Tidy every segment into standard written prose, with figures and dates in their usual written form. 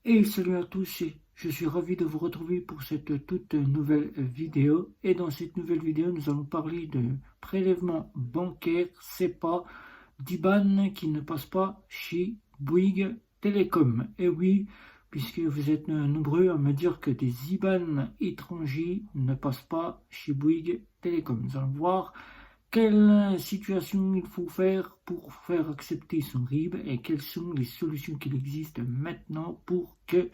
Et salut à tous, je suis ravi de vous retrouver pour cette toute nouvelle vidéo. Et dans cette nouvelle vidéo, nous allons parler de prélèvement bancaire SEPA d'IBAN qui ne passe pas chez Bouygues Télécom. Et oui, puisque vous êtes nombreux à me dire que des IBAN étrangers ne passent pas chez Bouygues Télécom. Nous allons voir quelle situation il faut faire pour faire accepter son RIB et quelles sont les solutions qu'il existe maintenant pour que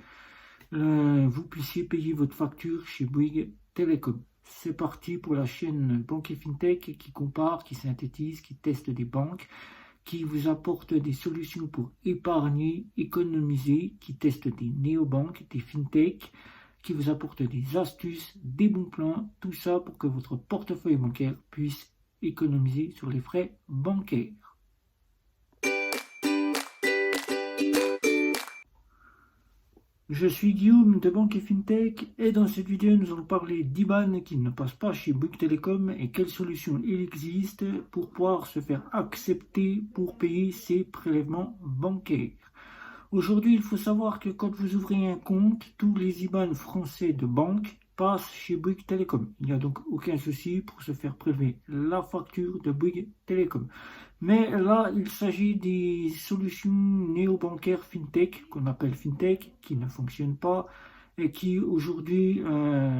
vous puissiez payer votre facture chez Bouygues Télécom. C'est parti pour la chaîne Banque et FinTech qui compare, qui synthétise, qui teste des banques, qui vous apporte des solutions pour épargner, économiser, qui teste des néobanques, des FinTech, qui vous apporte des astuces, des bons plans, tout ça pour que votre portefeuille bancaire puisse économiser sur les frais bancaires. Je suis Guillaume de Banque et FinTech et dans cette vidéo nous allons parler d'IBAN qui ne passe pas chez Bouygues Télécom et quelles solutions il existe pour pouvoir se faire accepter pour payer ses prélèvements bancaires. Aujourd'hui, il faut savoir que quand vous ouvrez un compte, tous les IBAN français de banque passent chez Bouygues Télécom. Il n'y a donc aucun souci pour se faire prélever la facture de Bouygues Télécom. Mais là, il s'agit des solutions néobancaires FinTech, qu'on appelle FinTech, qui ne fonctionnent pas et qui aujourd'hui,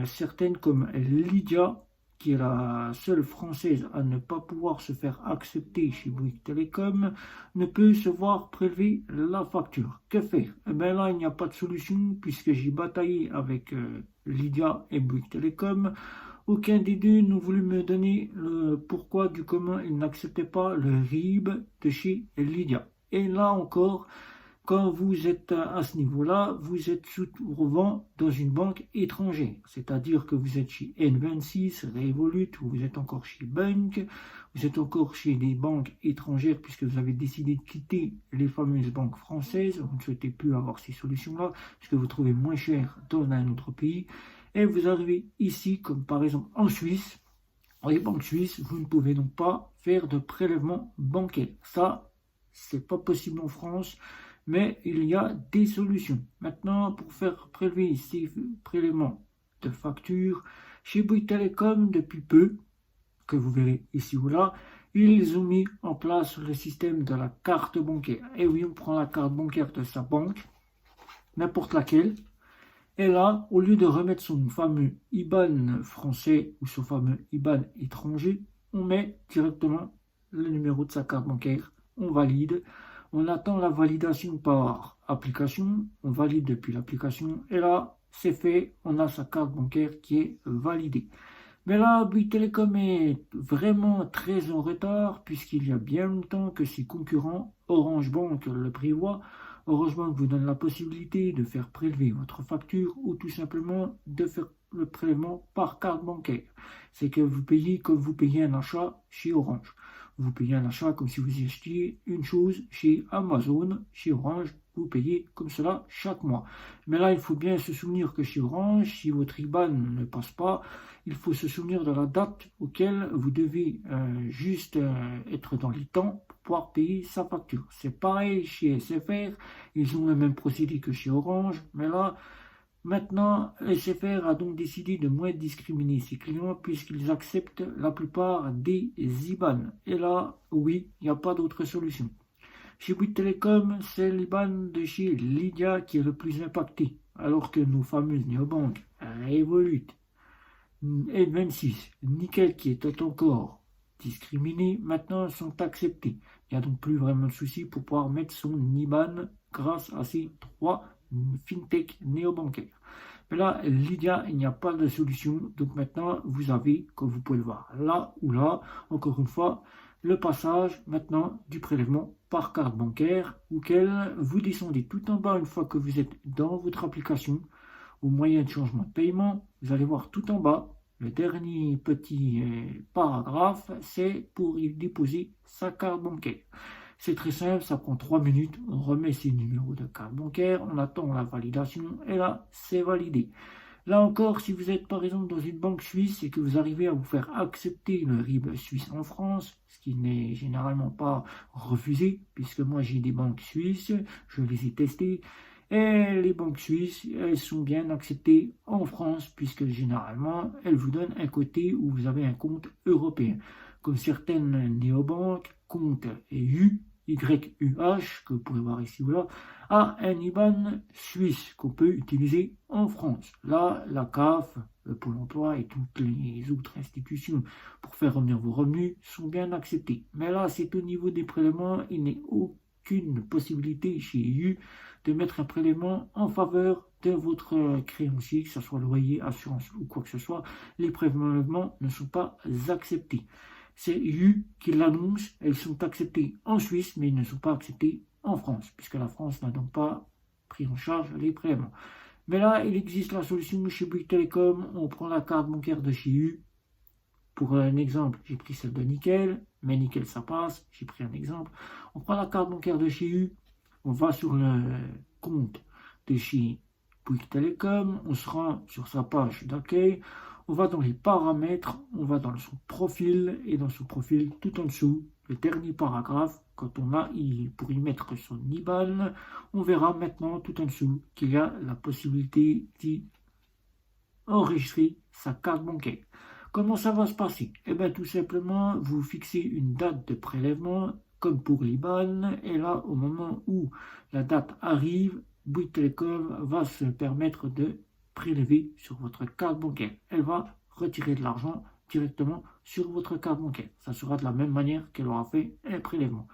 certaines comme Lydia, qui est la seule française à ne pas pouvoir se faire accepter chez Bouygues Télécom, ne peut se voir prélever la facture. Que faire? Eh bien là, il n'y a pas de solution puisque j'ai bataillé avec Lydia et Bouygues Télécom. Aucun des deux n'a voulu me donner le pourquoi du comment ils n'acceptaient pas le RIB de chez Lydia. Et là encore, quand vous êtes à ce niveau-là, vous êtes souvent dans une banque étrangère. C'est-à-dire que vous êtes chez N26, Revolut, ou vous êtes encore chez Bank, vous êtes encore chez des banques étrangères puisque vous avez décidé de quitter les fameuses banques françaises. Vous ne souhaitez plus avoir ces solutions-là puisque vous trouvez moins cher dans un autre pays. Et vous arrivez ici, comme par exemple en Suisse. Dans les banques suisses, vous ne pouvez donc pas faire de prélèvement bancaire. Ça, c'est pas possible en France, mais il y a des solutions. Maintenant, pour faire prélever ces prélèvements de factures, chez Bouygues Télécom, depuis peu, que vous verrez ici ou là, ils ont mis en place le système de la carte bancaire. Et oui, on prend la carte bancaire de sa banque, n'importe laquelle, et là, au lieu de remettre son fameux IBAN français ou son fameux IBAN étranger, on met directement le numéro de sa carte bancaire, on valide, on attend la validation par application, on valide depuis l'application, et là, c'est fait, on a sa carte bancaire qui est validée. Mais là, Bouygues Télécom est vraiment très en retard, puisqu'il y a bien longtemps que ses concurrents, Orange Bank le prévoit. Orange Bank vous donne la possibilité de faire prélever votre facture ou tout simplement de faire le prélèvement par carte bancaire. C'est que vous payez comme vous payez un achat chez Orange. Vous payez un achat comme si vous achetiez une chose chez Amazon, chez Orange, vous payez comme cela chaque mois. Mais là, il faut bien se souvenir que chez Orange, si votre IBAN ne passe pas, il faut se souvenir de la date auquel vous devez juste être dans les temps pour pouvoir payer sa facture. C'est pareil chez SFR, ils ont le même procédé que chez Orange, mais là, maintenant, SFR a donc décidé de moins discriminer ses clients puisqu'ils acceptent la plupart des IBAN. Et là, oui, il n'y a pas d'autre solution. Chez Bouygues Télécom, c'est l'IBAN de chez Lydia qui est le plus impacté, alors que nos fameuses néobanques Revolut, N26, Nickel qui était encore discriminés, maintenant sont acceptés. Il n'y a donc plus vraiment de souci pour pouvoir mettre son IBAN grâce à ces trois fintech néobancaires. Mais là, Lydia, il n'y a pas de solution. Donc maintenant, vous avez, comme vous pouvez le voir, là ou là, encore une fois, le passage maintenant du prélèvement par carte bancaire, auquel vous descendez tout en bas une fois que vous êtes dans votre application, au moyen de changement de paiement, vous allez voir tout en bas, le dernier petit paragraphe, c'est pour y déposer sa carte bancaire. C'est très simple, ça prend 3 minutes, on remet ses numéros de carte bancaire, on attend la validation et là, c'est validé. Là encore, si vous êtes par exemple dans une banque suisse et que vous arrivez à vous faire accepter le RIB suisse en France, ce qui n'est généralement pas refusé, puisque moi j'ai des banques suisses, je les ai testées, Et les banques suisses, elles sont bien acceptées en France, puisque généralement, elles vous donnent un côté où vous avez un compte européen. Comme certaines néobanques, compte EU, YUH, que vous pouvez voir ici ou là, a un IBAN suisse qu'on peut utiliser en France. Là, la CAF, le Pôle emploi et toutes les autres institutions pour faire revenir vos revenus sont bien acceptées. Mais là, c'est au niveau des prélèvements, il n'est aucune possibilité chez EU de mettre un prélèvement en faveur de votre créancier, que ce soit loyer, assurance ou quoi que ce soit. Les prélèvements ne sont pas acceptés. C'est EU qui l'annonce, elles sont acceptées en Suisse, mais elles ne sont pas acceptées en France, puisque la France n'a donc pas pris en charge les prélèvements. Mais là, il existe la solution chez Bouygues Telecom, on prend la carte bancaire de chez EU. Pour un exemple, j'ai pris celle de Nickel, mais Nickel ça passe, j'ai pris un exemple. On prend la carte bancaire de chez EU, on va sur le compte de chez Bouygues Telecom, on se rend sur sa page d'accueil, on va dans les paramètres, on va dans son profil, et dans son profil, tout en dessous, le dernier paragraphe, quand on a, pour y mettre son IBAN, on verra maintenant tout en dessous qu'il y a la possibilité d'y enregistrer sa carte bancaire. Comment ça va se passer? Eh bien, tout simplement, vous fixez une date de prélèvement, comme pour l'IBAN, et là, au moment où la date arrive, Bouygues Telecom va se permettre de prélever sur votre carte bancaire. Elle va retirer de l'argent directement sur votre carte bancaire. Ça sera de la même manière qu'elle aura fait un prélèvement.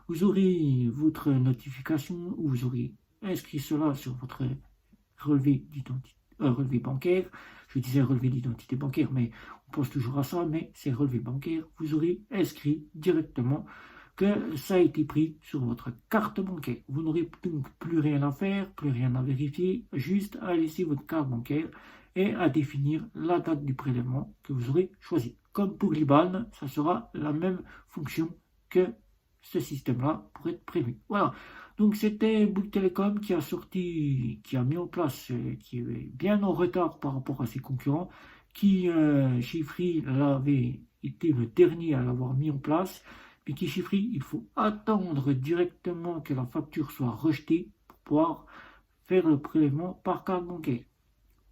Vous aurez votre notification, où vous aurez inscrit cela sur votre relevé d'identité. Relevé bancaire, je disais relevé d'identité bancaire, mais on pense toujours à ça, mais c'est relevé bancaire, vous aurez inscrit directement que ça a été pris sur votre carte bancaire. Vous n'aurez donc plus rien à faire, plus rien à vérifier, juste à laisser votre carte bancaire et à définir la date du prélèvement que vous aurez choisi. Comme pour l'IBAN, ça sera la même fonction que ce système-là pour être prévu. Voilà. Donc c'était Bouygues Telecom qui a mis en place, qui est bien en retard par rapport à ses concurrents, qui chez Free l'avait été le dernier à l'avoir mis en place, mais qui chez Free, il faut attendre directement que la facture soit rejetée pour pouvoir faire le prélèvement par carte bancaire.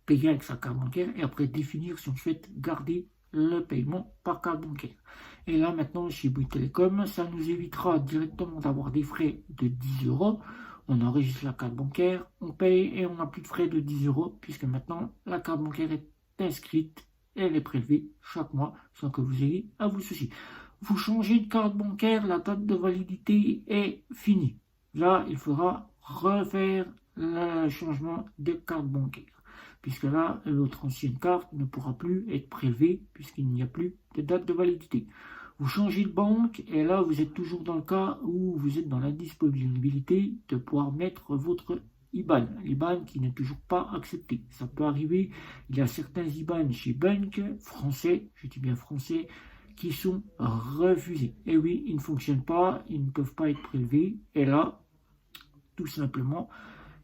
Payer avec sa carte bancaire et après définir si on souhaite garder le paiement par carte bancaire. Et là maintenant chez Bouygues Telecom, ça nous évitera directement d'avoir des frais de 10 €. On enregistre la carte bancaire, on paye et on n'a plus de frais de 10 € puisque maintenant la carte bancaire est inscrite et elle est prélevée chaque mois sans que vous ayez à vous soucier. Vous changez de carte bancaire, la date de validité est finie. Là, il faudra refaire le changement de carte bancaire, puisque là, votre ancienne carte ne pourra plus être prélevée puisqu'il n'y a plus de date de validité. Vous changez de banque et là, vous êtes toujours dans le cas où vous êtes dans la disponibilité de pouvoir mettre votre IBAN. L'IBAN qui n'est toujours pas accepté. Ça peut arriver, il y a certains IBAN chez Bank, français, je dis bien français, qui sont refusés. Et oui, ils ne fonctionnent pas, ils ne peuvent pas être prélevés. Et là, tout simplement,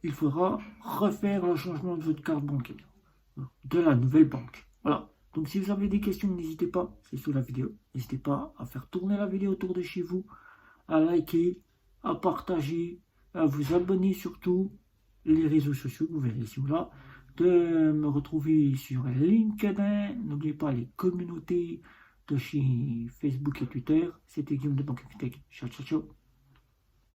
il faudra refaire le changement de votre carte bancaire, de la nouvelle banque. Voilà. Donc si vous avez des questions, n'hésitez pas, c'est sous la vidéo. N'hésitez pas à faire tourner la vidéo autour de chez vous, à liker, à partager, à vous abonner surtout, les réseaux sociaux, vous verrez ici ou là, de me retrouver sur LinkedIn. N'oubliez pas les communautés de chez Facebook et Twitter. C'était Guillaume de Banque Fintech. Ciao, ciao, ciao.